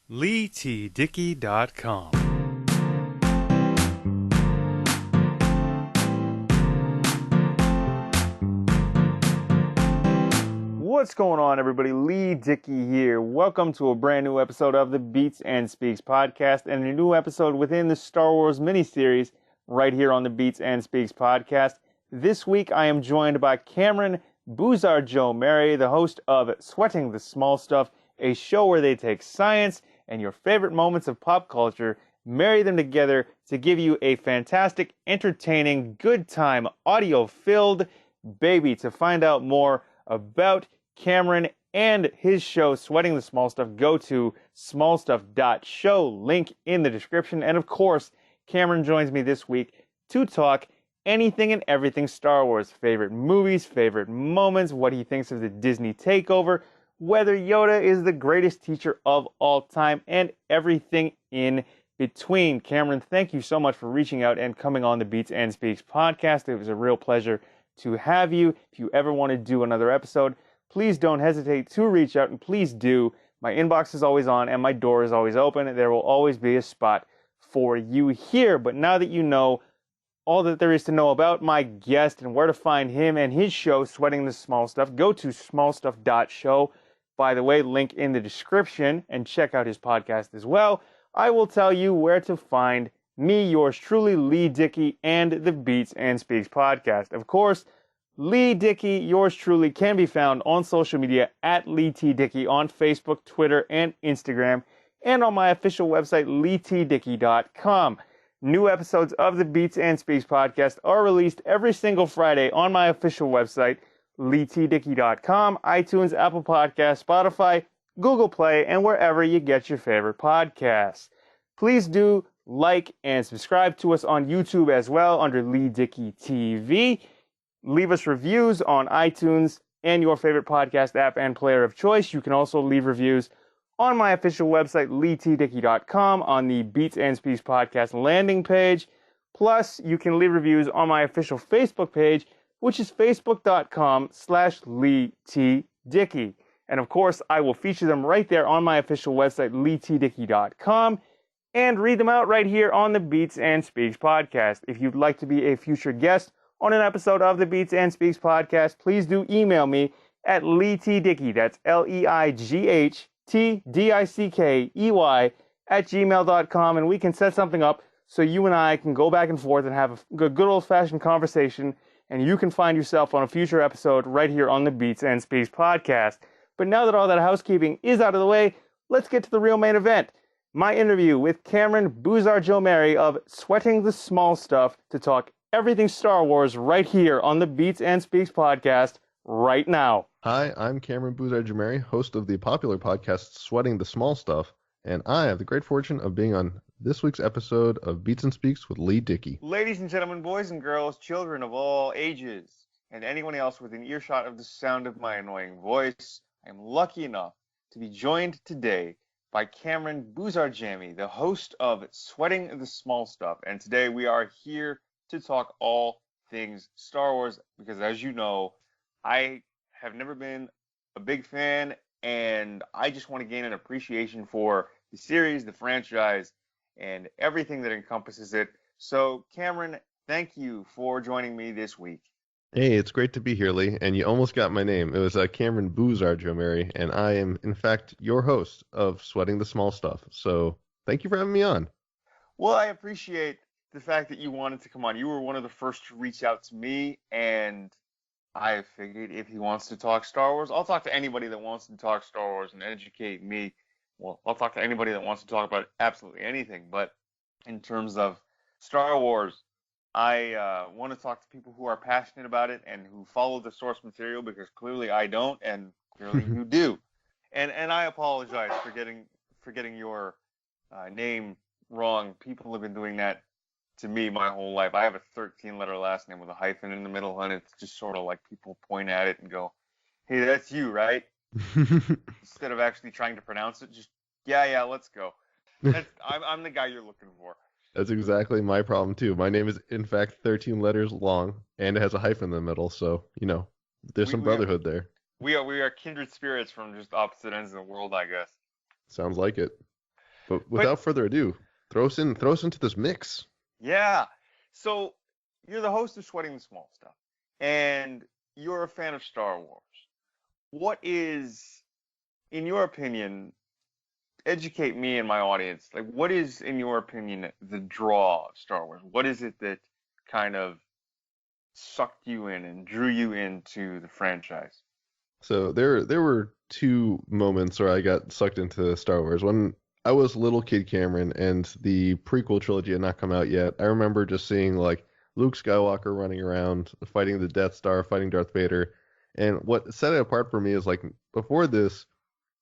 LeighTDickey.com. What's going on, everybody? Leigh Dickey here. Welcome to a brand new episode of the Beats and Speaks podcast and a new episode within the Star Wars miniseries right here on the Beats and Speaks podcast. This week, I am joined by Cameron Boozarjomehri, the host of Sweating the Small Stuff, a show where they take science and your favorite moments of pop culture, marry them together to give you a fantastic, entertaining, good time, audio-filled baby. To find out more about Cameron and his show, Sweating the Small Stuff, go to smallstuff.show, link in the description. And of course, Cameron joins me this week to talk anything and everything Star Wars. Favorite movies, favorite moments, what he thinks of the Disney takeover, whether Yoda is the greatest teacher of all time, and everything in between. Cameron, thank you so much for reaching out and coming on the Beats and Speaks podcast. It was a real pleasure to have you. If you ever want to do another episode, please don't hesitate to reach out, and please do. My inbox is always on and my door is always open. There will always be a spot for you here. But now that you know all that there is to know about my guest and where to find him and his show, Sweating the Small Stuff, go to smallstuff.show. By the way, link in the description, and check out his podcast as well. I will tell you where to find me, yours truly, Leigh Dickey, and the Beats and Speaks podcast. Of course, Leigh Dickey, yours truly, can be found on social media at Leigh T. Dickey on Facebook, Twitter, and Instagram, and on my official website, LeighTDickey.com. New episodes of the Beats and Speaks podcast are released every single Friday on my official website, LeighTDickey.com, iTunes, Apple Podcasts, Spotify, Google Play, and wherever you get your favorite podcasts. Please do like and subscribe to us on YouTube as well under Leigh Dickey TV. Leave us reviews on iTunes and your favorite podcast app and player of choice. You can also leave reviews on my official website, LeighTDickey.com, on the Beats and Speaks podcast landing page. Plus, you can leave reviews on my official Facebook page, which is facebook.com/LeighTDickey. And of course, I will feature them right there on my official website, LeighTDickey.com, and read them out right here on the Beats and Speaks podcast. If you'd like to be a future guest on an episode of the Beats and Speaks podcast, please do email me at LeighTDickey, that's LeighTDickey, @gmail.com, and we can set something up so you and I can go back and forth and have a good old-fashioned conversation, and you can find yourself on a future episode right here on the Beats and Speaks podcast. But now that all that housekeeping is out of the way, let's get to the real main event. My interview with Cameron Boozarjomehri of Sweating the Small Stuff to talk everything Star Wars right here on the Beats and Speaks podcast right now. Hi, I'm Cameron Boozarjomehri, host of the popular podcast Sweating the Small Stuff, and I have the great fortune of being on this week's episode of Beats and Speaks with Leigh Dickey. Ladies and gentlemen, boys and girls, children of all ages, and anyone else within earshot of the sound of my annoying voice, I am lucky enough to be joined today by Cameron Boozarjomehri, the host of Sweating the Small Stuff. And today we are here to talk all things Star Wars, because as you know, I have never been a big fan, and I just want to gain an appreciation for the series, the franchise, and everything that encompasses it. So, Cameron, thank you for joining me this week. Hey, it's great to be here, Leigh, and you almost got my name. It was Cameron Boozarjomehri, and I am, in fact, your host of Sweating the Small Stuff. So, thank you for having me on. Well, I appreciate the fact that you wanted to come on. You were one of the first to reach out to me, and I figured if he wants to talk Star Wars, I'll talk to anybody that wants to talk Star Wars and educate me. Well, I'll talk to anybody that wants to talk about absolutely anything. But in terms of Star Wars, I want to talk to people who are passionate about it and who follow the source material, because clearly I don't, and clearly you do. And I apologize for getting your name wrong. People have been doing that to me my whole life. I have a 13-letter last name with a hyphen in the middle, and it's just sort of like people point at it and go, "Hey, that's you, right?" Instead of actually trying to pronounce it, just, yeah, let's go. I'm the guy you're looking for. That's exactly my problem, too. My name is, in fact, 13 letters long, and it has a hyphen in the middle, so, there's some brotherhood there. We are kindred spirits from just opposite ends of the world, I guess. Sounds like it. But But without further ado, throw us into this mix. yeah, so you're the host of Sweating the Small Stuff, and you're a fan of Star Wars. What is, in your opinion, educate me and my audience, like what is, in your opinion, the draw of Star Wars? What is it that kind of sucked you in and drew you into the franchise? So there were two moments where I got sucked into Star Wars. When I was little kid Cameron and the prequel trilogy had not come out yet, I remember just seeing like Luke Skywalker running around, fighting the Death Star, fighting Darth Vader. And what set it apart for me is like before this,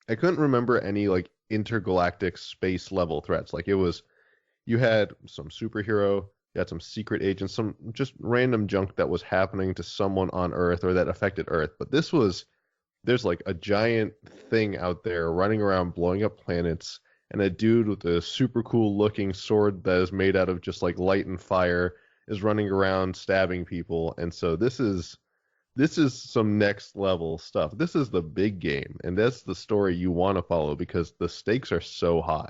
I couldn't remember any like intergalactic space level threats. Like it was you had some superhero, you had some secret agents, some just random junk that was happening to someone on Earth or that affected Earth. But this was there's like a giant thing out there running around blowing up planets and a dude with a super cool looking sword that is made out of just like light and fire is running around stabbing people. And so this is some next level stuff. This is the big game, and that's the story you want to follow because the stakes are so high.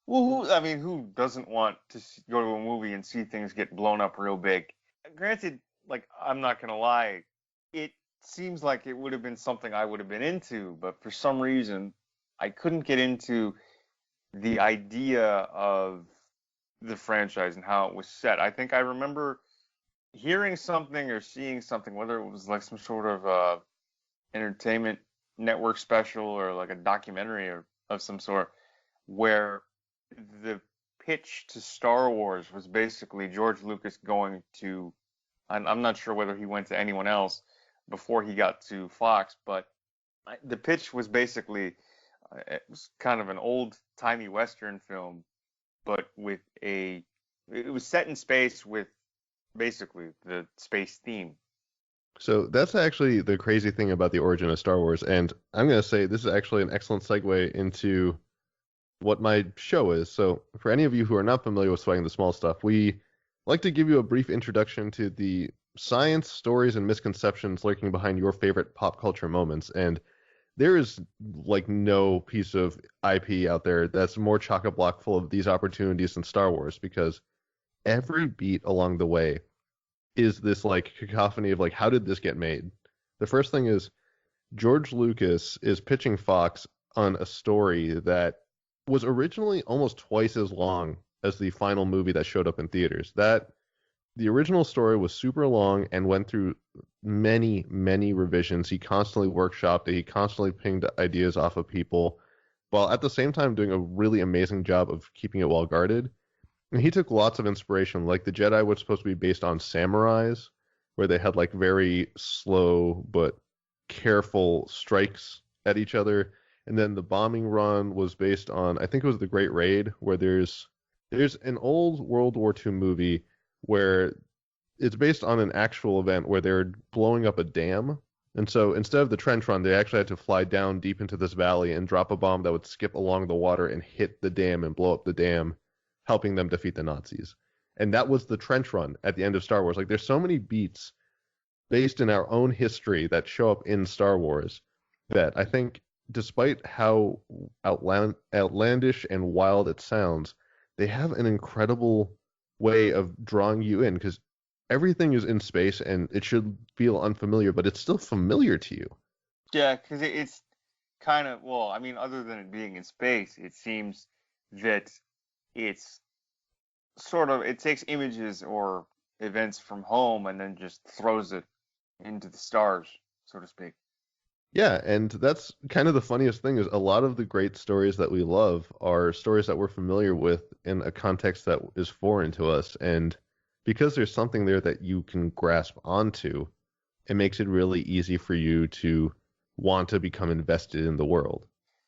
Well, I mean, who doesn't want to go to a movie and see things get blown up real big? Granted, like I'm not gonna lie, it seems like it would have been something I would have been into, but for some reason, I couldn't get into the idea of the franchise and how it was set. I think I remember hearing something or seeing something, whether it was like some sort of entertainment network special or like a documentary of some sort, where the pitch to Star Wars was basically George Lucas going to, I'm not sure whether he went to anyone else before he got to Fox, but the pitch was basically, it was kind of an old timey Western film, but it was set in space with basically the space theme. So that's actually the crazy thing about the origin of Star Wars, and I'm going to say this is actually an excellent segue into what my show is. So for any of you who are not familiar with Sweating the Small Stuff, we like to give you a brief introduction to the science, stories, and misconceptions lurking behind your favorite pop culture moments. And there is like no piece of IP out there that's more chock-a-block full of these opportunities than Star Wars because every beat along the way is this like cacophony of like how did this get made? The first thing is George Lucas is pitching Fox on a story that was originally almost twice as long as the final movie that showed up in theaters. That the original story was super long and went through many, many revisions. He constantly workshopped it. He constantly pinged ideas off of people, while at the same time doing a really amazing job of keeping it well guarded. And he took lots of inspiration. Like the Jedi was supposed to be based on samurais, where they had like very slow but careful strikes at each other. And then the bombing run was based on, I think it was the Great Raid, where there's an old World War II movie where it's based on an actual event where they're blowing up a dam. And so instead of the trench run, they actually had to fly down deep into this valley and drop a bomb that would skip along the water and hit the dam and blow up the dam, helping them defeat the Nazis. And that was the trench run at the end of Star Wars. Like there's so many beats based in our own history that show up in Star Wars that I think, despite how outlandish and wild it sounds, they have an incredible way of drawing you in because everything is in space and it should feel unfamiliar, but it's still familiar to you. Yeah, because it's kind of, well, I mean, other than it being in space, it seems that it's sort of, it takes images or events from home and then just throws it into the stars, so to speak. Yeah, and that's kind of the funniest thing is a lot of the great stories that we love are stories that we're familiar with in a context that is foreign to us. And because there's something there that you can grasp onto, it makes it really easy for you to want to become invested in the world.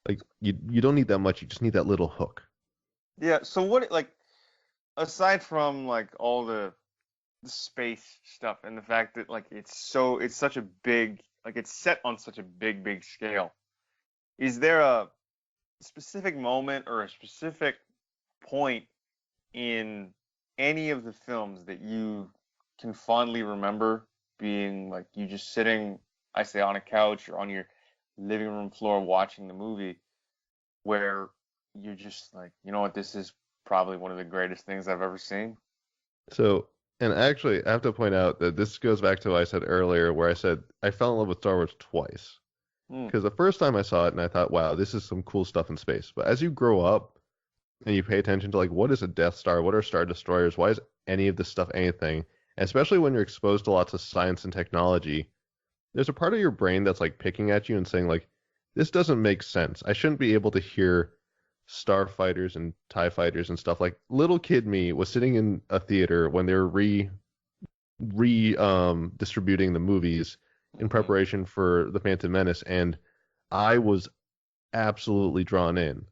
Like you don't need that much, you just need that little hook. Yeah, so what, like, aside from like all the space stuff and the fact that like it's such a big, like it's set on such a big scale, is there a specific moment or a specific point in any of the films that you can fondly remember being like you just sitting, I say, on a couch or on your living room floor watching the movie where you're just like, you know what, this is probably one of the greatest things I've ever seen. So, and actually, I have to point out that this goes back to what I said earlier, where I said I fell in love with Star Wars twice. Hmm. Because the first time I saw it, and I thought, wow, this is some cool stuff in space. But as you grow up and you pay attention to like what is a Death Star, what are Star Destroyers, why is any of this stuff anything, and especially when you're exposed to lots of science and technology, there's a part of your brain that's like picking at you and saying like, this doesn't make sense. I shouldn't be able to hear starfighters and TIE fighters and stuff. Like little kid me was sitting in a theater when they were distributing the movies in Hmm. preparation for the Phantom Menace, and I was absolutely drawn in.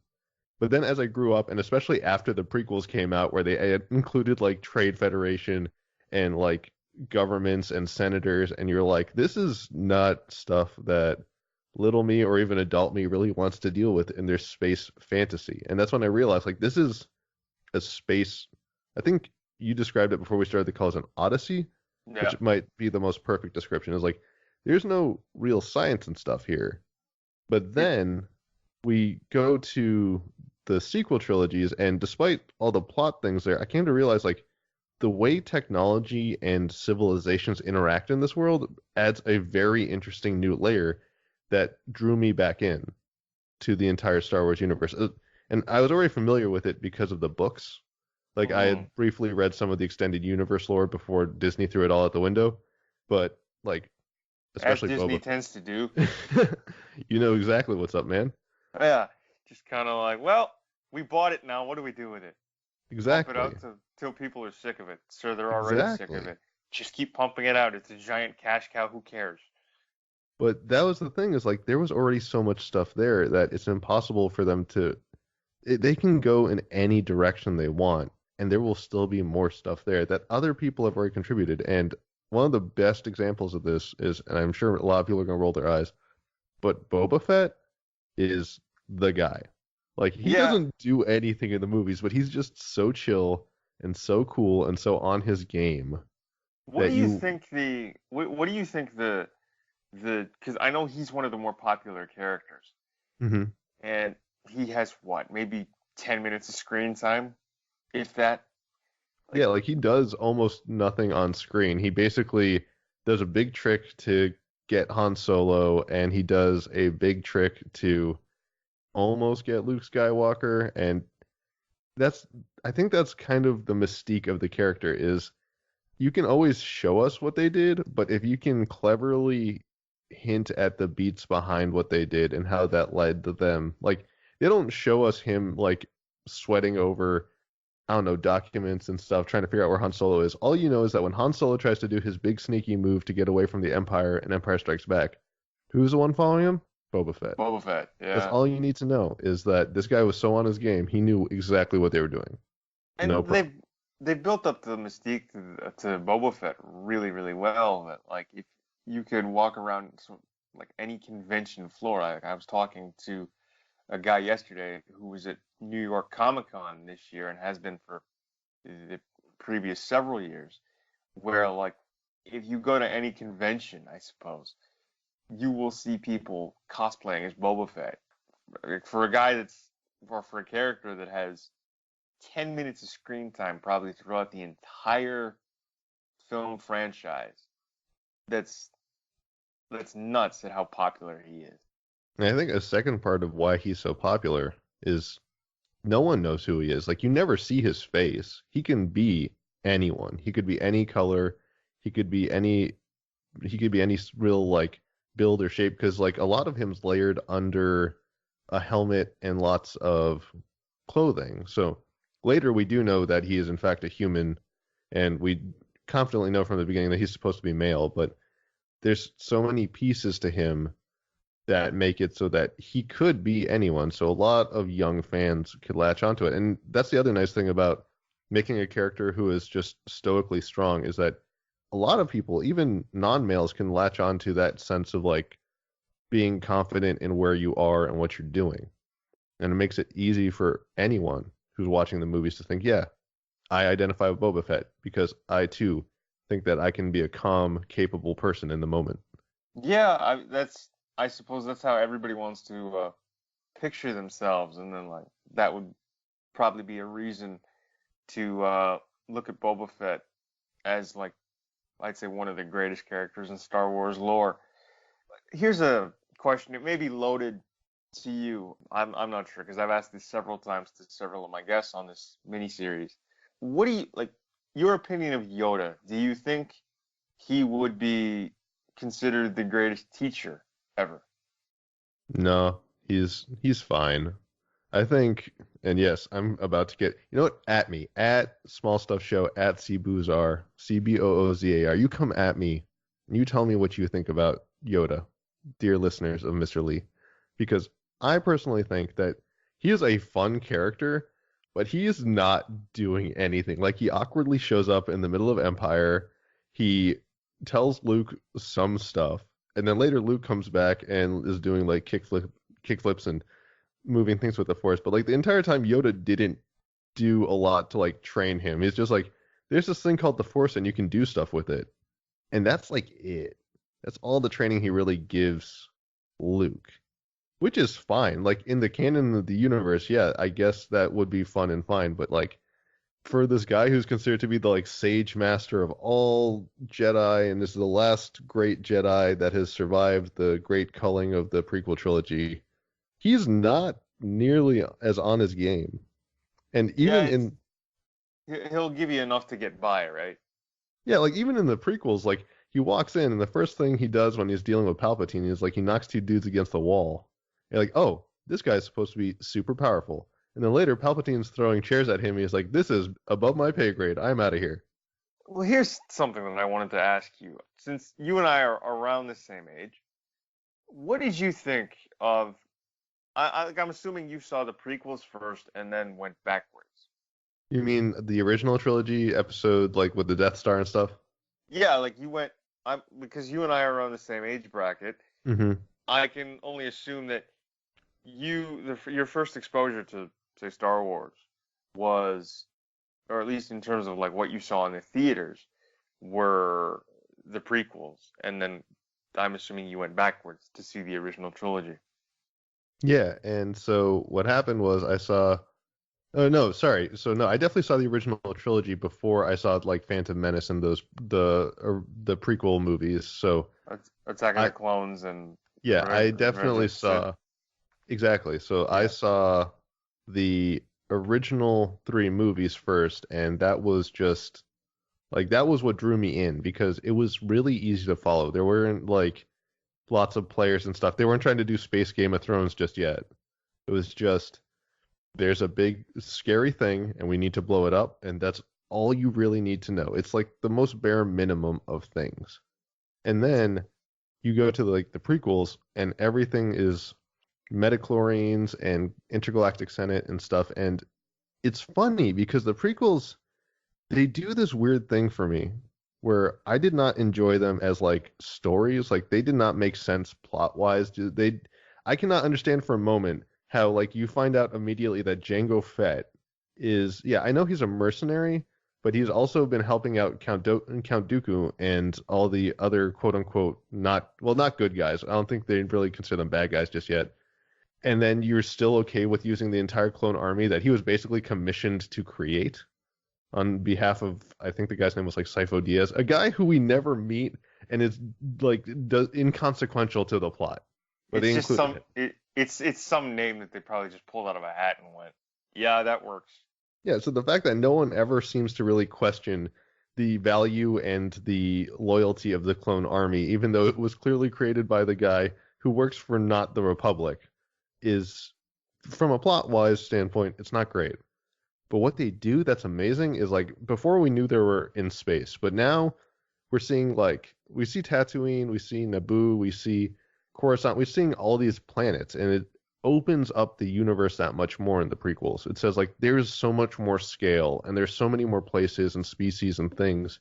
But then as I grew up, and especially after the prequels came out, where they had included like Trade Federation and like governments and senators, and you're like, this is not stuff that little me or even adult me really wants to deal with in their space fantasy. And that's when I realized like this is a space. I think you described it before we started the call as an odyssey, Yeah. which might be the most perfect description. Is like there's no real science and stuff here. But It, then we go to the sequel trilogies, and despite all the plot things there, I came to realize like the way technology and civilizations interact in this world adds a very interesting new layer that drew me back in to the entire Star Wars universe. And I was already familiar with it because of the books. Like I mhm. had briefly read some of the extended universe lore before Disney threw it all out the window, but like As especially Disney Boba tends to do. Fett. You know exactly what's up, man. Yeah. Just kind of like, well, we bought it now. What do we do with it? Pump it Exactly. out till people are sick of it. Sure, they're already sick of Exactly. it. Just keep pumping it out. It's a giant cash cow. Who cares? But that was the thing is like there was already so much stuff there that it's impossible for them to they can go in any direction they want and there will still be more stuff there that other people have already contributed. And one of the best examples of this is, and I'm sure a lot of people are going to roll their eyes, but Boba Fett is the guy. Like he Yeah. doesn't do anything in the movies, but he's just so chill and so cool and so on his game What that do you you think what do you think the because I know he's one of the more popular characters, Mhm. and he has what, maybe 10 minutes of screen time, if that. Like, Yeah, like he does almost nothing on screen. He basically does a big trick to get Han Solo, and he does a big trick to almost get Luke Skywalker, and that's I think that's kind of the mystique of the character is you can always show us what they did, but if you can cleverly hint at the beats behind what they did and how that led to them, like they don't show us him like sweating over I don't know, documents and stuff, trying to figure out where Han Solo is. All you know is that when Han Solo tries to do his big sneaky move to get away from the Empire and Empire Strikes Back, who's the one following him? Boba Fett. Boba Fett, That's yeah. all you need to know is that this guy was so on his game, he knew exactly what they were doing. No And problem. they built up the mystique to Boba Fett really, really well. That like if you could walk around like any convention floor. Like I was talking to a guy yesterday who was at New York Comic Con this year and has been for the previous several years, where like if you go to any convention, I suppose, you will see people cosplaying as Boba Fett. Like, for a guy that's or for a character that has 10 minutes of screen time probably throughout the entire film franchise. That's that's nuts at how popular he is. And I think a second part of why he's so popular is no one knows who he is. Like you never see his face. He can be anyone. He could be any color. He could be any he could be any real like build or shape because like a lot of him's layered under a helmet and lots of clothing. So later we do know that he is in fact a human, and we confidently know from the beginning that he's supposed to be male. But there's so many pieces to him that make it so that he could be anyone. So a lot of young fans could latch onto it, and that's the other nice thing about making a character who is just stoically strong is that a lot of people, even non-males, can latch onto that sense of like being confident in where you are and what you're doing. And it makes it easy for anyone who's watching the movies to think, yeah, I identify with Boba Fett because I too think that I can be a calm, capable person in the moment. Yeah, I suppose that's how everybody wants to picture themselves, and then like that would probably be a reason to look at Boba Fett as like I'd say one of the greatest characters in Star Wars lore. Here's a question. It may be loaded to you. I'm not sure because I've asked this several times to several of my guests on this miniseries. What do you like? Your opinion of Yoda? Do you think he would be considered the greatest teacher ever? No, he's fine. I think, and yes, I'm about to get, you know what? At me, at Small Stuff Show, at CBoozar, CBOOZAR. You come at me, and you tell me what you think about Yoda, dear listeners of Mr. Leigh, because I personally think that he is a fun character, but he is not doing anything. Like he awkwardly shows up in the middle of Empire, he tells Luke some stuff, and then later Luke comes back and is doing like kickflips and moving things with the Force, but like the entire time Yoda didn't do a lot to like train him. He's just like, there's this thing called the Force and you can do stuff with it. And that's like it. That's all the training he really gives Luke, which is fine. Like in the canon of the universe, yeah, I guess that would be fun and fine, but like for this guy who's considered to be the like sage master of all Jedi and is the last great Jedi that has survived the great culling of the prequel trilogy, he's not nearly as on his game. And Yeah, even in he'll give you enough to get by, right? yeah, like even in the prequels, like he walks in and the first thing he does when he's dealing with Palpatine is like he knocks two dudes against the wall. You're like, oh, this guy's supposed to be super powerful. And then later Palpatine's throwing chairs at him. He's like, this is above my pay grade. I'm out of here. Well, here's something that I wanted to ask you. Since you and I are around the same age, what did you think of? I'm assuming you saw the prequels first and then went backwards. You mean the original trilogy episode, like with the Death Star and stuff? Yeah, like you went. I'm because you and I are around the same age bracket. Mm-hmm. I can only assume that your first exposure to say Star Wars was, or at least in terms of like what you saw in the theaters, were the prequels, and then I'm assuming you went backwards to see the original trilogy. Yeah, and so what happened was I saw. Oh no, sorry. So no, I definitely saw the original trilogy before I saw like Phantom Menace and the prequel movies. So Attack of I the Clones and yeah, I Revenge definitely of the Sith. saw exactly. So I Yeah. saw the original three movies first, and that was just like that was what drew me in because it was really easy to follow. There weren't like lots of players and stuff. They weren't trying to do Space Game of Thrones just yet. It was just there's a big scary thing and we need to blow it up, and that's all you really need to know. It's like the most bare minimum of things. And then you go to like the prequels and everything is metachlorines and intergalactic senate and stuff, and it's funny because the prequels, they do this weird thing for me where I did not enjoy them as like stories. Like they did not make sense plot wise. I cannot understand for a moment how like you find out immediately that Jango Fett is, yeah, I know he's a mercenary, but he's also been helping out Count Dooku and all the other quote unquote not good guys. I don't think they really consider them bad guys just yet. And then you're still okay with using the entire clone army that he was basically commissioned to create on behalf of, I think the guy's name was like Sifo Dyas, a guy who we never meet and is like inconsequential to the plot. But It's they just include it's some name that they probably just pulled out of a hat and went, yeah, that works. yeah, so the fact that no one ever seems to really question the value and the loyalty of the clone army, even though it was clearly created by the guy who works for not the Republic, is from a plot wise standpoint, it's not great. But what they do that's amazing is like before we knew they were in space, but now we're seeing like we see Tatooine, we see Naboo, we see Coruscant, we're seeing all these planets, and it opens up the universe that much more in the prequels. It says like there's so much more scale and there's so many more places and species and things,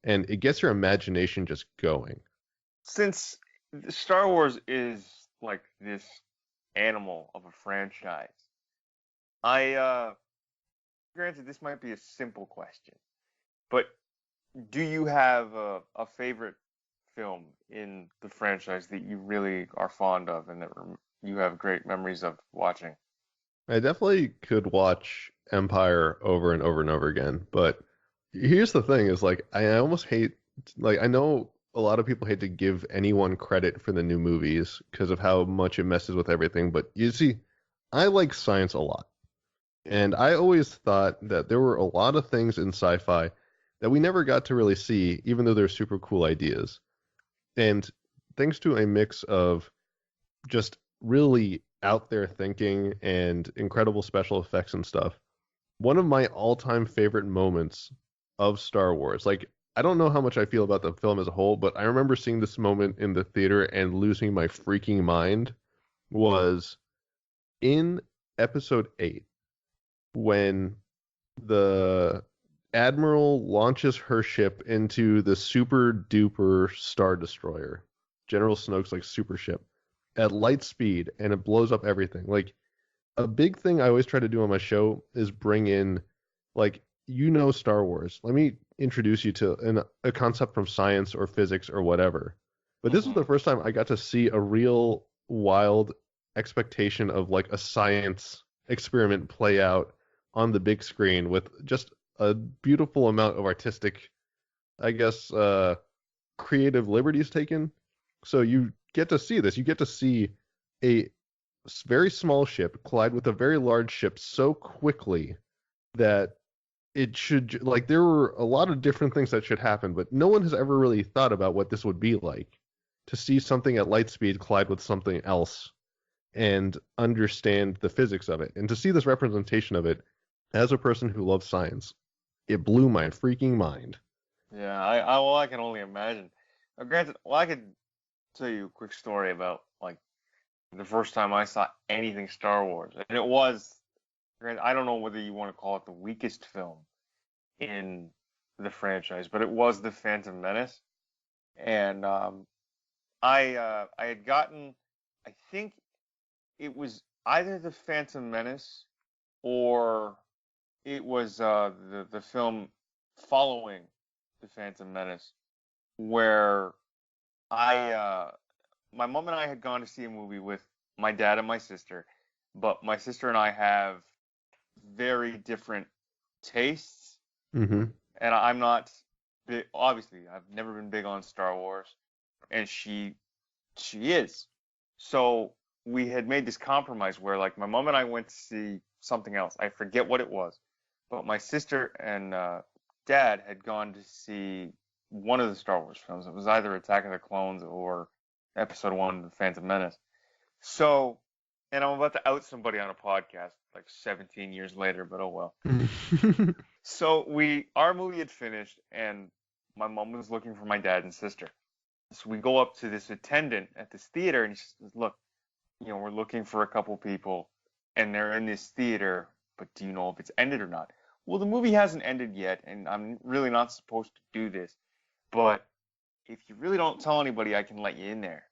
and it gets your imagination just going. Since Star Wars is like this animal of a franchise, I granted this might be a simple question, but do you have a favorite film in the franchise that you really are fond of and that you have great memories of watching. I definitely could watch Empire over and over and over again, but here's the thing: is like I almost hate like I know a lot of people hate to give anyone credit for the new movies because of how much it messes with everything, but you see, I like science a lot. And I always thought that there were a lot of things in sci-fi that we never got to really see, even though they're super cool ideas. And thanks to a mix of just really out there thinking and incredible special effects and stuff, one of my all-time favorite moments of Star Wars, like I don't know how much I feel about the film as a whole, but I remember seeing this moment in the theater and losing my freaking mind was in episode 8 when the Admiral launches her ship into the super duper Star Destroyer, General Snoke's like super ship, at light speed, and it blows up everything. Like a big thing I always try to do on my show is bring in, like, Star Wars. Let me introduce you to a concept from science or physics or whatever. But this was the first time I got to see a real wild expectation of like a science experiment play out on the big screen with just a beautiful amount of artistic, I guess, creative liberties taken. So you get to see this. You get to see a very small ship collide with a very large ship so quickly that it should, like, there were a lot of different things that should happen, but no one has ever really thought about what this would be like to see something at light speed collide with something else and understand the physics of it. And to see this representation of it as a person who loves science, it blew my freaking mind. Yeah, I can only imagine. Granted, well, I could tell you a quick story about like the first time I saw anything Star Wars, and it was, granted, I don't know whether you want to call it the weakest film in the franchise, but it was the Phantom Menace, and I had gotten, I think it was either the Phantom Menace or it was the film following the Phantom Menace, where my mom and I had gone to see a movie with my dad and my sister, but my sister and I have very different tastes, Mm-hmm. and I'm not big. Obviously, I've never been big on Star Wars, and she is. So we had made this compromise where like my mom and I went to see something else. I forget what it was, but my sister and dad had gone to see one of the Star Wars films. It was either Attack of the Clones or Episode One, The Phantom Menace. So, and I'm about to out somebody on a podcast like 17 years later, but oh well. So our movie had finished, and my mom was looking for my dad and sister. So we go up to this attendant at this theater, and she says, "Look, we're looking for a couple people, and they're in this theater, but do you know if it's ended or not?" Well, the movie hasn't ended yet, and I'm really not supposed to do this, but if you really don't tell anybody, I can let you in there,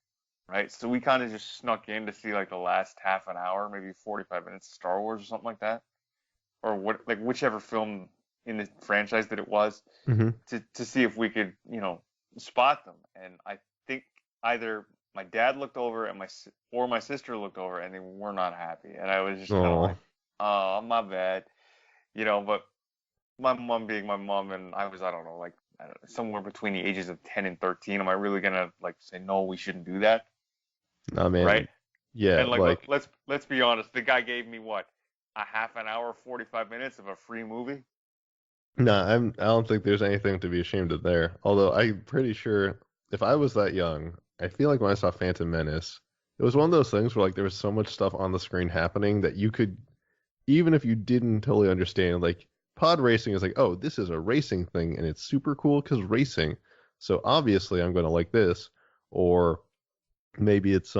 right? So we kind of just snuck in to see like the last half an hour, maybe 45 minutes of Star Wars or something like that, or what, like whichever film in the franchise that it was, Mm-hmm. to see if we could, spot them. And I think either my dad looked over and my sister looked over and they were not happy, and I was just kind of Oh, like, "Oh, my bad," But my mom being my mom, and I don't know, like I don't know, somewhere between the ages of 10 and 13. Am I really gonna like say no? We shouldn't do that, nah, man. right? Yeah, And like like, let's be honest, the guy gave me what, a half an hour, 45 minutes of a free movie. nah, I don't think there's anything to be ashamed of there. Although I'm pretty sure if I was that young, I feel like when I saw Phantom Menace, it was one of those things where like there was so much stuff on the screen happening that you could, even if you didn't totally understand, like pod racing is like, oh, this is a racing thing and it's super cool because racing. So obviously I'm going to like this. Or maybe it's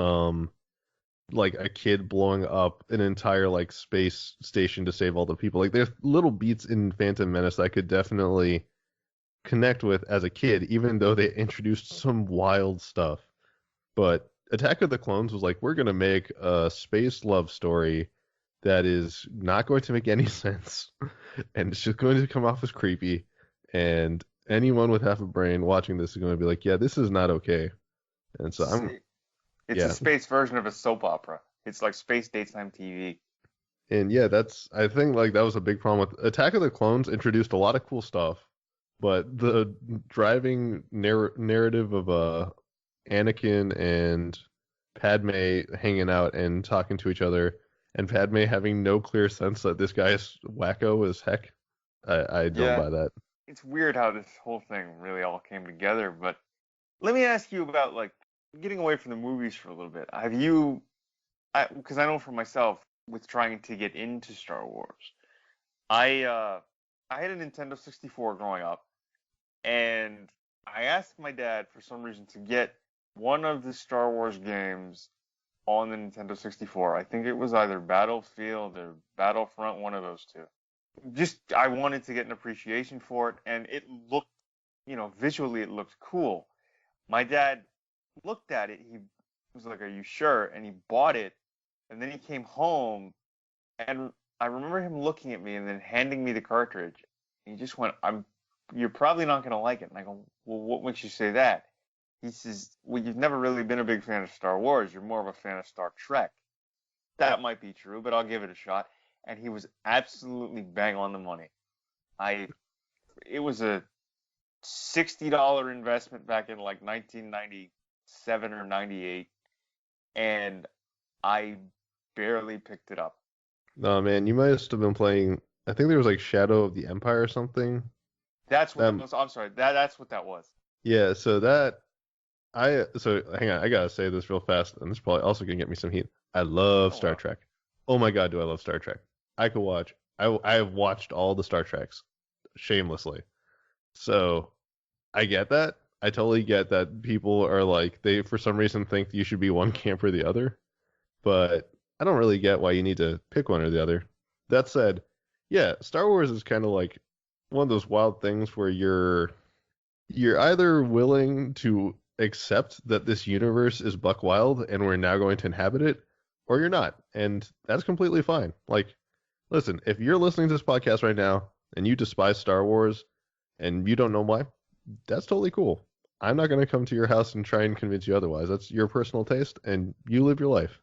like a kid blowing up an entire like space station to save all the people. Like there's little beats in Phantom Menace that I could definitely connect with as a kid, even though they introduced some wild stuff. But Attack of the Clones was like, we're gonna make a space love story that is not going to make any sense, and it's just going to come off as creepy. And anyone with half a brain watching this is going to be like, yeah, this is not okay. And so I'm, It's a yeah, space version of a soap opera. It's like space daytime TV. And yeah, I think like that was a big problem with Attack of the Clones introduced a lot of cool stuff, but the driving narrative of Anakin and Padme hanging out and talking to each other, and Padme having no clear sense that this guy is wacko as heck. I don't Yeah, buy that. it's weird how this whole thing really all came together. But let me ask you about like getting away from the movies for a little bit. Have you? Because I know for myself, with trying to get into Star Wars, I had a Nintendo 64 growing up, and I asked my dad for some reason to get one of the Star Wars games on the Nintendo 64. I think it was either Battlefield or Battlefront, one of those two. Just I wanted to get an appreciation for it, and it looked, visually it looked cool. My dad looked at it. He was like, "Are you sure?" And he bought it, and then he came home, and I remember him looking at me and then handing me the cartridge. He just went, "You're probably not gonna like it." And I go, "Well, what makes you say that?" He says, "Well, you've never really been a big fan of Star Wars. You're more of a fan of Star Trek." That might be true, but I'll give it a shot. And he was absolutely bang on the money. I It was a $60 investment back in like 1997 or 98, and I barely picked it up. No, man, you must have been playing. I think there was like Shadow of the Empire or something. That's what that Um, was. I'm sorry. That's what that was. yeah, so hang on, I gotta say this real fast, and this is probably also gonna get me some heat. I love Oh Star wow. Trek. Oh my God, do I love Star Trek? I could watch. I have watched all the Star Treks shamelessly. So I get that. I totally get that people are like they for some reason think you should be one camp or the other, but I don't really get why you need to pick one or the other. That said, yeah, Star Wars is kind of like one of those wild things where you're either willing to accept that this universe is buck wild and we're now going to inhabit it, or you're not. And that's completely fine. Like, listen, if you're listening to this podcast right now and you despise Star Wars and you don't know why, that's totally cool. I'm not going to come to your house and try and convince you otherwise. That's your personal taste and you live your life.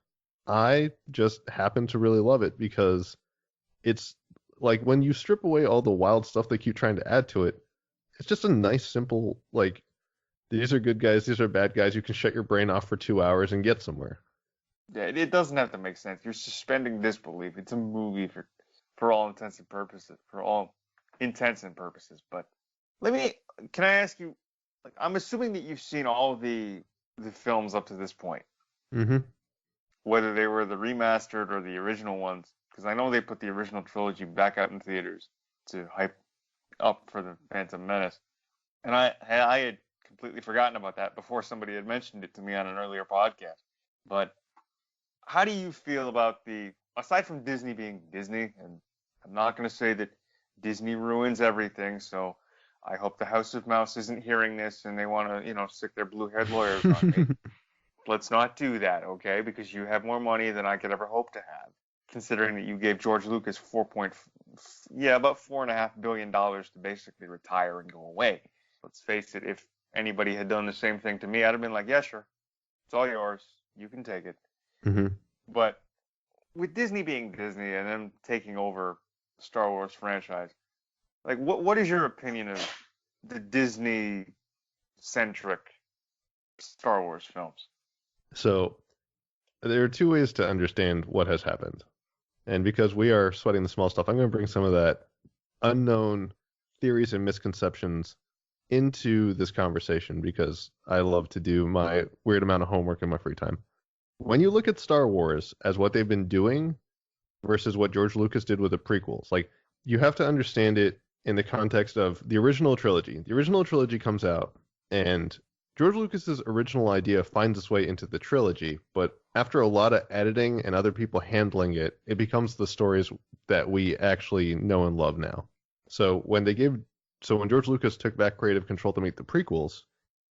I just happen to really love it because it's like when you strip away all the wild stuff they keep trying to add to it, it's just a nice, simple, like, these are good guys, these are bad guys. You can shut your brain off for 2 hours and get somewhere. Yeah, it doesn't have to make sense. You're suspending disbelief. It's a movie for all intents and purposes, for all intents and purposes. But let me, can I ask you? Like, I'm assuming that you've seen all of the films up to this point, Mm-hmm. whether they were the remastered or the original ones, because I know they put the original trilogy back out in theaters to hype up for the Phantom Menace, and I had completely forgotten about that before somebody had mentioned it to me on an earlier podcast. But how do you feel about aside from Disney being Disney, and I'm not going to say that Disney ruins everything, so I hope the House of Mouse isn't hearing this and they want to, stick their blue-haired lawyers on me. Let's not do that, okay? Because you have more money than I could ever hope to have, considering that you gave George Lucas about $4.5 billion to basically retire and go away. Let's face it, if anybody had done the same thing to me, I'd have been like, yeah, sure, it's all yours. You can take it. Mm-hmm. But with Disney being Disney and them taking over the Star Wars franchise, like what is your opinion of the Disney centric Star Wars films? So there are two ways to understand what has happened. And because we are sweating the small stuff, I'm going to bring some of that unknown theories and misconceptions into this conversation because I love to do my weird amount of homework in my free time. When you look at Star Wars as what they've been doing versus what George Lucas did with the prequels, like you have to understand it in the context of the original trilogy. The original trilogy comes out, and George Lucas's original idea finds its way into the trilogy, but after a lot of editing and other people handling it, it becomes the stories that we actually know and love now. So when George Lucas took back creative control to make the prequels,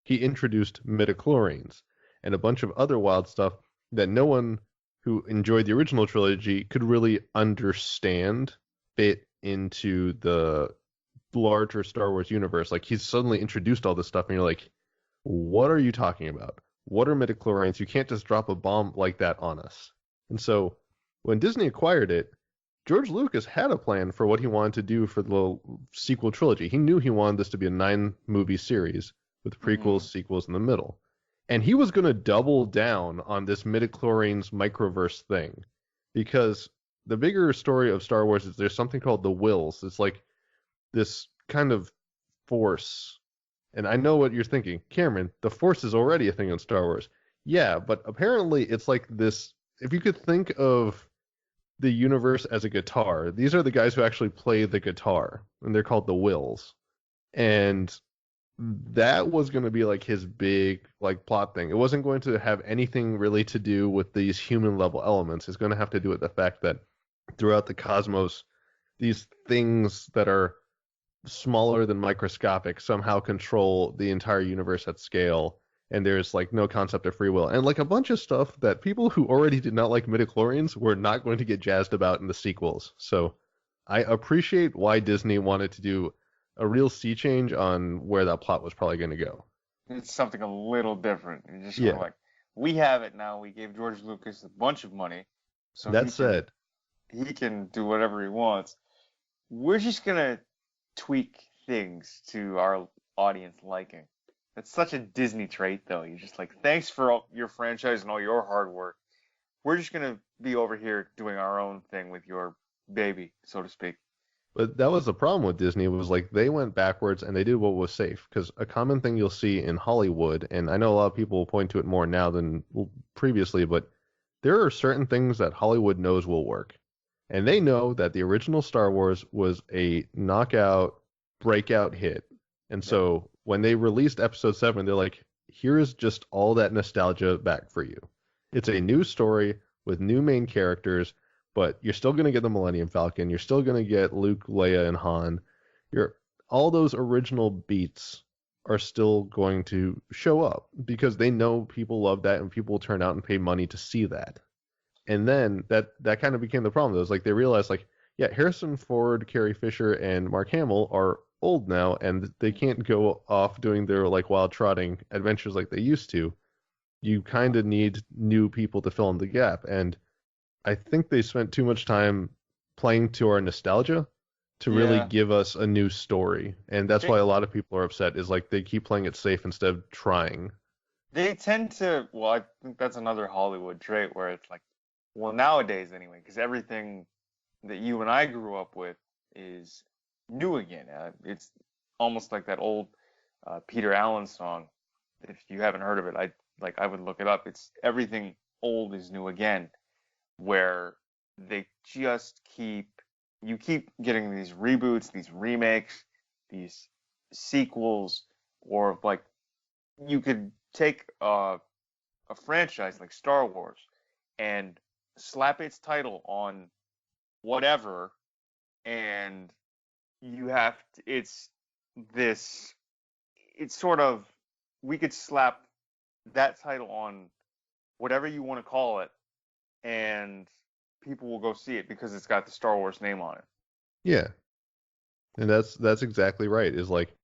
he introduced midichlorians and a bunch of other wild stuff that no one who enjoyed the original trilogy could really understand fit into the larger Star Wars universe. Like he's suddenly introduced all this stuff, and you're like, "What are you talking about? What are midichlorians? You can't just drop a bomb like that on us." And so when Disney acquired it, George Lucas had a plan for what he wanted to do for the sequel trilogy. He knew he wanted this to be a 9-movie series with prequels, Hmm. sequels in the middle. And he was going to double down on this midichlorians microverse thing because the bigger story of Star Wars is there's something called the Wills. It's like this kind of force. And I know what you're thinking, Cameron, the force is already a thing in Star Wars. Yeah, but apparently it's like this. If you could think of the universe as a guitar, these are the guys who actually play the guitar, and they're called the Wills. And that was going to be like his big like plot thing. It wasn't going to have anything really to do with these human level elements. It's going to have to do with the fact that throughout the cosmos, these things that are smaller than microscopic somehow control the entire universe at scale, and there's like no concept of free will and like a bunch of stuff that people who already did not like midichlorians were not going to get jazzed about in the sequels. So I appreciate why Disney wanted to do a real sea change on where that plot was probably going to go. It's something a little different. You're just going Yeah, like, we have it now. We gave George Lucas a bunch of money, so that said, he can do whatever he wants. We're just gonna tweak things to our audience liking. That's such a Disney trait, though. You're just like, thanks for all your franchise and all your hard work. We're just gonna be over here doing our own thing with your baby, so to speak. but that was the problem with Disney was like they went backwards and they did what was safe because a common thing you'll see in Hollywood, and I know a lot of people will point to it more now than previously, but there are certain things that Hollywood knows will work. And they know that the original Star Wars was a knockout, breakout hit. And Yep. so when they released Episode 7, they're like, here's just all that nostalgia back for you. It's a new story with new main characters, but you're still going to get the Millennium Falcon. You're still going to get Luke, Leia, and Han. All those original beats are still going to show up because they know people love that and people will turn out and pay money to see that. And then that kind of became the problem. It was like they realized like, yeah, Harrison Ford, Carrie Fisher, and Mark Hamill are old now, and they can't go off doing their like wild trotting adventures like they used to. You kind of need new people to fill in the gap, and I think they spent too much time playing to our nostalgia to really Yeah. give us a new story, and that's They why a lot of people are upset. Is like they keep playing it safe instead of trying. they tend to, well, I think that's another Hollywood trait where it's like, well, nowadays anyway, because everything that you and I grew up with is new again. It's almost like that old Peter Allen song. If you haven't heard of it, I would look it up. It's everything old is new again, where they just keep getting these reboots, these remakes, these sequels, or like you could take a franchise like Star Wars and slap its title on whatever, and you have to, this, it's sort of, we could slap that title on whatever you want to call it, and people will go see it because it's got the Star Wars name on it. Yeah, and that's exactly right. Is like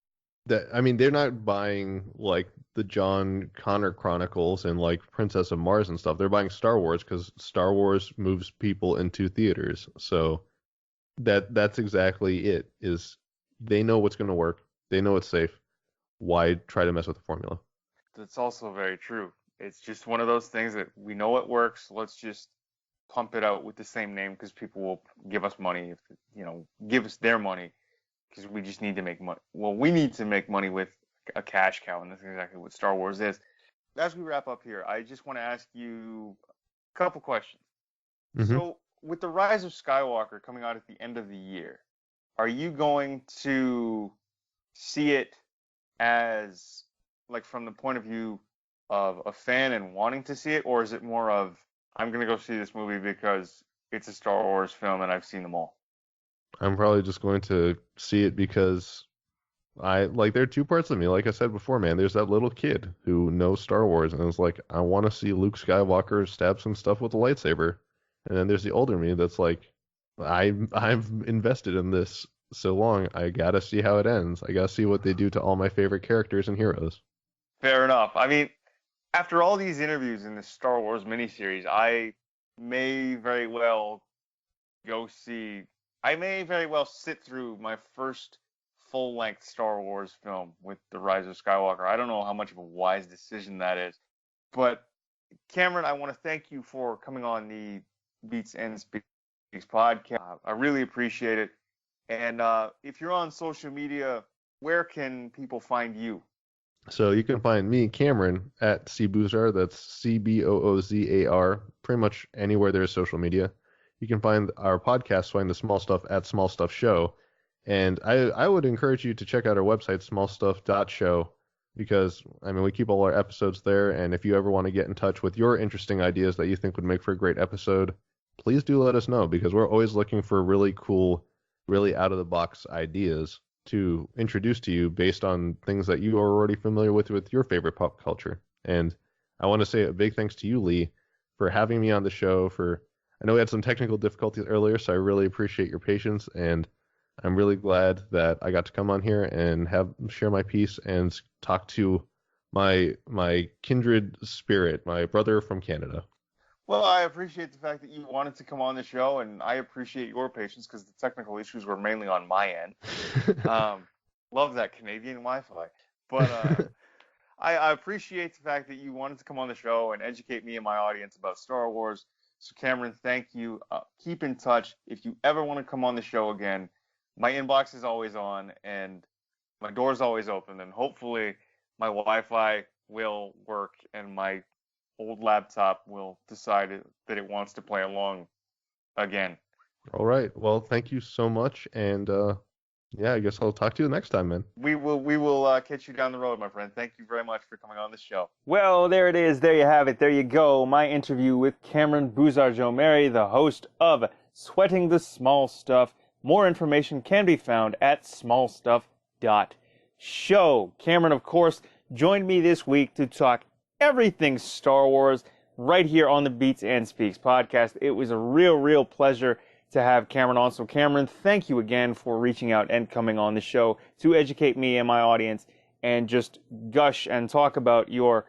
that. I mean, they're not buying like the John Connor Chronicles and like Princess of Mars and stuff. They're buying Star Wars because Star Wars moves people into theaters. So that's exactly it. Is they know what's going to work. They know it's safe. Why try to mess with the formula? That's also very true. It's just one of those things that we know it works. Let's just pump it out with the same name because people will give us money, if give us their money because we just need to make money. Well, we need to make money with a cash cow, and that's exactly what Star Wars is. As we wrap up here, I just want to ask you a couple questions. Hmm. So, with the Rise of Skywalker coming out at the end of the year, are you going to see it as like from the point of view of a fan and wanting to see it, or is it more of I'm gonna go see this movie because it's a Star Wars film and I've seen them all? I'm probably just going to see it because I like there are two parts of me. Like I said before, man, there's that little kid who knows Star Wars and is like, I want to see Luke Skywalker stab some stuff with a lightsaber. And then there's the older me that's like, I've invested in this so long, I gotta see how it ends. I gotta see what they do to all my favorite characters and heroes. Fair enough. I mean, after all these interviews in this Star Wars miniseries, I may very well go see. I may very well sit through my first full-length Star Wars film with The Rise of Skywalker. I don't know how much of a wise decision that is, but Cameron, I want to thank you for coming on the Beats and Speaks podcast. I really appreciate it. And if you're on social media, where can people find you? So you can find me, Cameron, at cboozar. That's CBOOZAR. Pretty much anywhere there's social media. You can find our podcast, Swing the Small Stuff, at Small Stuff Show. And I would encourage you to check out our website, smallstuff.show, because, I mean, we keep all our episodes there. And if you ever want to get in touch with your interesting ideas that you think would make for a great episode, please do let us know, because we're always looking for really cool, really out-of-the-box ideas to introduce to you based on things that you are already familiar with your favorite pop culture. And I want to say a big thanks to you, Leigh, for having me on the show. I know we had some technical difficulties earlier, so I really appreciate your patience, and I'm really glad that I got to come on here and share my piece and talk to my kindred spirit, my brother from Canada. Well, I appreciate the fact that you wanted to come on the show, and I appreciate your patience because the technical issues were mainly on my end. Love that Canadian Wi-Fi. But I appreciate the fact that you wanted to come on the show and educate me and my audience about Star Wars. So, Cameron, thank you. Keep in touch. If you ever want to come on the show again, my inbox is always on, and my door's always open, and hopefully my Wi-Fi will work and my old laptop will decide that it wants to play along again. All right. Well, thank you so much, and yeah, I guess I'll talk to you next time, man. We will catch you down the road, my friend. Thank you very much for coming on the show. Well, there it is. There you have it. There you go. My interview with Cameron Boozarjomehri, the host of Sweating the Small Stuff. More information can be found at smallstuff.show. Cameron, of course, joined me this week to talk everything Star Wars right here on the Beats and Speaks podcast. It was a real pleasure to have Cameron on. So Cameron, thank you again for reaching out and coming on the show to educate me and my audience and just gush and talk about your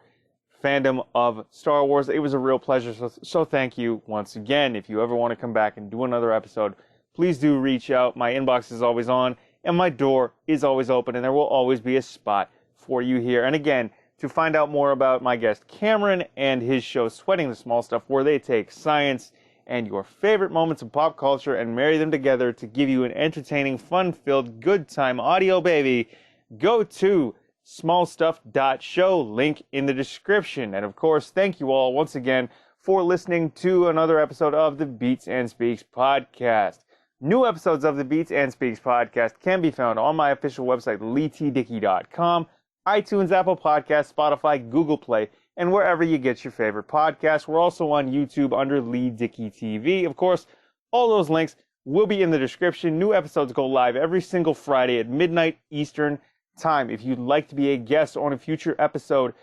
fandom of Star Wars. It was a real pleasure. So thank you once again. If you ever want to come back and do another episode, please do reach out. My inbox is always on and my door is always open, and there will always be a spot for you here. And again, to find out more about my guest Cameron and his show Sweating the Small Stuff, where they take science and your favorite moments of pop culture and marry them together to give you an entertaining, fun-filled, good time audio baby, go to smallstuff.show, link in the description. And of course, thank you all once again for listening to another episode of the Beats and Speaks podcast. New episodes of the Beats and Speaks podcast can be found on my official website, leightdickey.com, iTunes, Apple Podcasts, Spotify, Google Play, and wherever you get your favorite podcasts. We're also on YouTube under Leigh Dickey TV. Of course, all those links will be in the description. New episodes go live every single Friday at midnight Eastern Time. If you'd like to be a guest on a future episode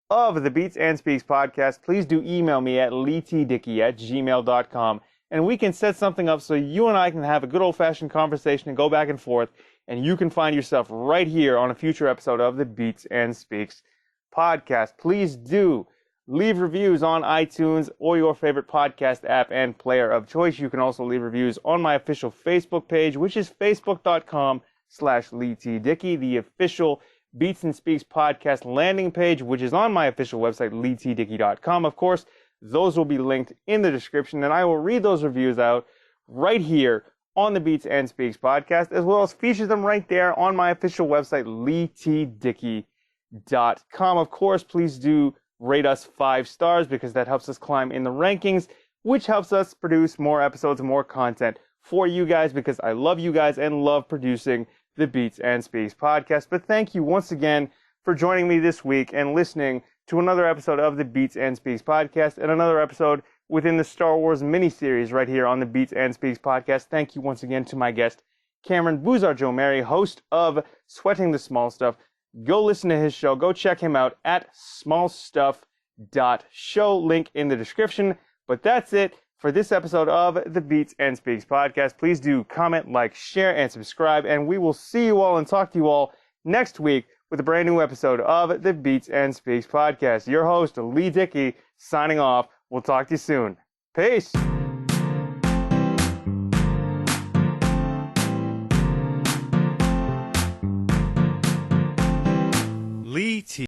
of the Beats and Speaks podcast, please do email me at leightdickey@gmail.com, and we can set something up so you and I can have a good old-fashioned conversation and go back and forth, and you can find yourself right here on a future episode of the Beats and Speaks podcast. Please do leave reviews on iTunes or your favorite podcast app and player of choice. You can also leave reviews on my official Facebook page, which is facebook.com/LeighTDickey, the official Beats and Speaks podcast landing page, which is on my official website, leightdickey.com. Of course, those will be linked in the description, and I will read those reviews out right here on the Beats and Speaks podcast, as well as feature them right there on my official website, leightdickey.com. Of course, please do rate us 5 stars, because that helps us climb in the rankings, which helps us produce more episodes and more content for you guys, because I love you guys and love producing the Beats and Speaks podcast. But thank you once again for joining me this week and listening to another episode of the Beats and Speaks podcast and another episode within the Star Wars miniseries right here on the Beats and Speaks podcast. Thank you once again to my guest, Cameron Boozarjomehri, host of Sweating the Small Stuff. Go listen to his show. Go check him out at smallstuff.show, link in the description. But that's it for this episode of the Beats and Speaks podcast. Please do comment, like, share, and subscribe, and we will see you all and talk to you all next week with a brand new episode of the Beats and Speaks podcast. Your host, Leigh Dickey, signing off. We'll talk to you soon. Peace. Leigh T.